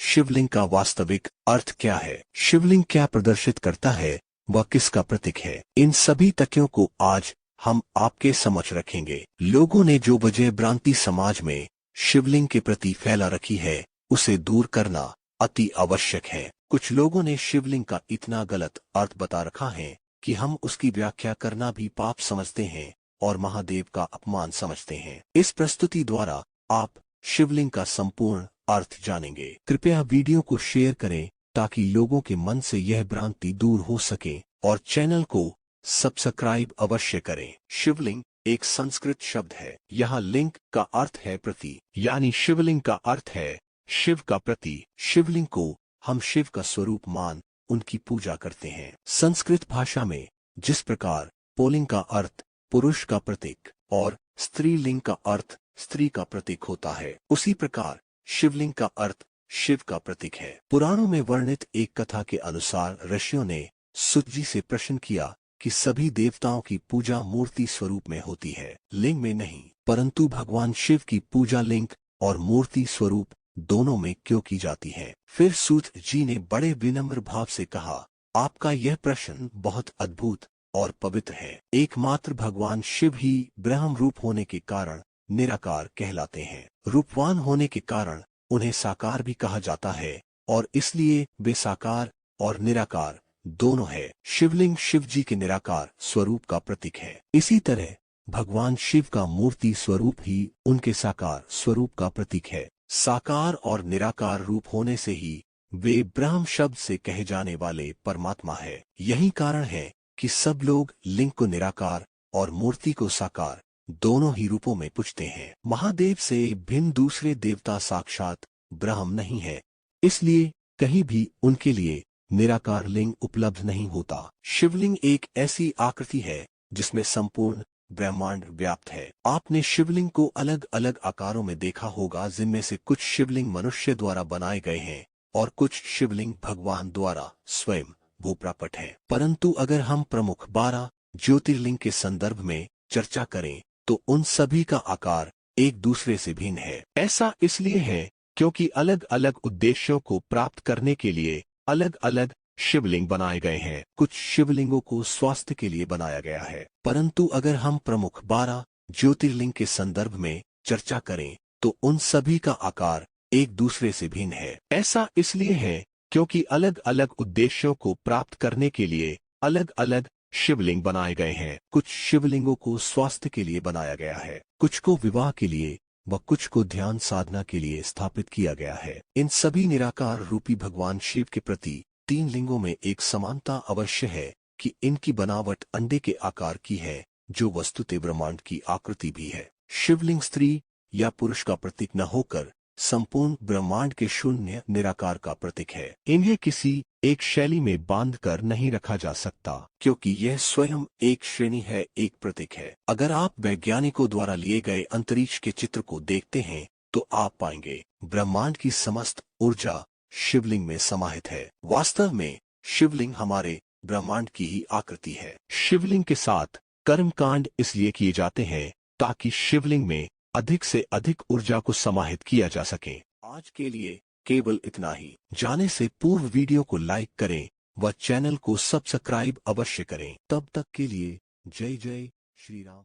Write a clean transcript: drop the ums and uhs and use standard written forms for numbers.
शिवलिंग का वास्तविक अर्थ क्या है, शिवलिंग क्या प्रदर्शित करता है, वह किसका प्रतीक है। इन सभी तथ्यों को आज हम आपके समक्ष रखेंगे। लोगों ने जो वजह भ्रांति समाज में शिवलिंग के प्रति फैला रखी है, उसे दूर करना अति आवश्यक है। कुछ लोगों ने शिवलिंग का इतना गलत अर्थ बता रखा है कि हम उसकी व्याख्या करना भी पाप समझते हैं और महादेव का अपमान समझते हैं। इस प्रस्तुति द्वारा आप शिवलिंग का संपूर्ण अर्थ जानेंगे। कृपया वीडियो को शेयर करें ताकि लोगों के मन से यह भ्रांति दूर हो सके और चैनल को सब्सक्राइब अवश्य करें। शिवलिंग एक संस्कृत शब्द है। यहाँ लिंग का अर्थ है प्रति, यानी शिवलिंग का अर्थ है शिव का प्रति। शिवलिंग को हम शिव का स्वरूप मान उनकी पूजा करते हैं। संस्कृत भाषा में जिस प्रकार पुल्लिंग का अर्थ पुरुष का प्रतीक और स्त्रीलिंग का अर्थ स्त्री का प्रतीक होता है, उसी प्रकार शिवलिंग का अर्थ शिव का प्रतीक है। पुराणों में वर्णित एक कथा के अनुसार ऋषियों ने सूत जी से प्रश्न किया कि सभी देवताओं की पूजा मूर्ति स्वरूप में होती है, लिंग में नहीं, परंतु भगवान शिव की पूजा लिंग और मूर्ति स्वरूप दोनों में क्यों की जाती है। फिर सूत जी ने बड़े विनम्र भाव से कहा, आपका यह प्रश्न बहुत अद्भुत और पवित्र है। एकमात्र भगवान शिव ही ब्रह्म रूप होने के कारण निराकार कहलाते हैं। रूपवान होने के कारण उन्हें साकार भी कहा जाता है और इसलिए वे साकार और निराकार दोनों है। शिवलिंग शिव जी के निराकार स्वरूप का प्रतीक है। इसी तरह भगवान शिव का मूर्ति स्वरूप ही उनके साकार स्वरूप का प्रतीक है। साकार और निराकार रूप होने से ही वे ब्रह्म शब्द से कहे जाने वाले परमात्मा है। यही कारण है कि सब लोग लिंग को निराकार और मूर्ति को साकार दोनों ही रूपों में पूजते हैं। महादेव से भिन्न दूसरे देवता साक्षात ब्रह्म नहीं है, इसलिए कहीं भी उनके लिए निराकार लिंग उपलब्ध नहीं होता। शिवलिंग एक ऐसी आकृति है जिसमें संपूर्ण ब्रह्मांड व्याप्त है। आपने शिवलिंग को अलग अलग आकारों में देखा होगा, जिनमें से कुछ शिवलिंग मनुष्य द्वारा बनाए गए हैं और कुछ शिवलिंग भगवान द्वारा स्वयं भूप्रापट है। परंतु अगर हम प्रमुख 12 ज्योतिर्लिंग के संदर्भ में चर्चा करें तो उन सभी का आकार एक दूसरे से भिन्न है। ऐसा इसलिए है क्योंकि अलग अलग उद्देश्यों को प्राप्त करने के लिए अलग अलग शिवलिंग बनाए गए हैं। कुछ शिवलिंगों को स्वास्थ्य के लिए बनाया गया है, परंतु अगर हम प्रमुख 12 ज्योतिर्लिंग के संदर्भ में चर्चा करें तो उन सभी का आकार एक दूसरे से भिन्न है। ऐसा इसलिए है क्योंकि अलग अलग उद्देश्यों को प्राप्त करने के लिए अलग अलग शिवलिंग बनाए गए हैं। कुछ शिवलिंगों को स्वास्थ्य के लिए बनाया गया है, कुछ को विवाह के लिए व कुछ को ध्यान साधना के लिए स्थापित किया गया है। इन सभी निराकार रूपी भगवान शिव के प्रति 3 लिंगों में एक समानता अवश्य है कि इनकी बनावट अंडे के आकार की है, जो वस्तुतः ब्रह्मांड की आकृति भी है। शिवलिंग स्त्री या पुरुष का प्रतीक न होकर संपूर्ण ब्रह्मांड के शून्य निराकार का प्रतीक है। इन्हें किसी एक शैली में बांधकर नहीं रखा जा सकता, क्योंकि यह स्वयं एक श्रेणी है, एक प्रतीक है। अगर आप वैज्ञानिकों द्वारा लिए गए अंतरिक्ष के चित्र को देखते हैं तो आप पाएंगे ब्रह्मांड की समस्त ऊर्जा शिवलिंग में समाहित है। वास्तव में शिवलिंग हमारे ब्रह्मांड की ही आकृति है। शिवलिंग के साथ कर्मकांड इसलिए किए जाते हैं ताकि शिवलिंग में अधिक से अधिक ऊर्जा को समाहित किया जा सके। आज के लिए केवल इतना ही। जाने से पूर्व वीडियो को लाइक करें व चैनल को सब्सक्राइब अवश्य करें। तब तक के लिए जय जय श्री राम।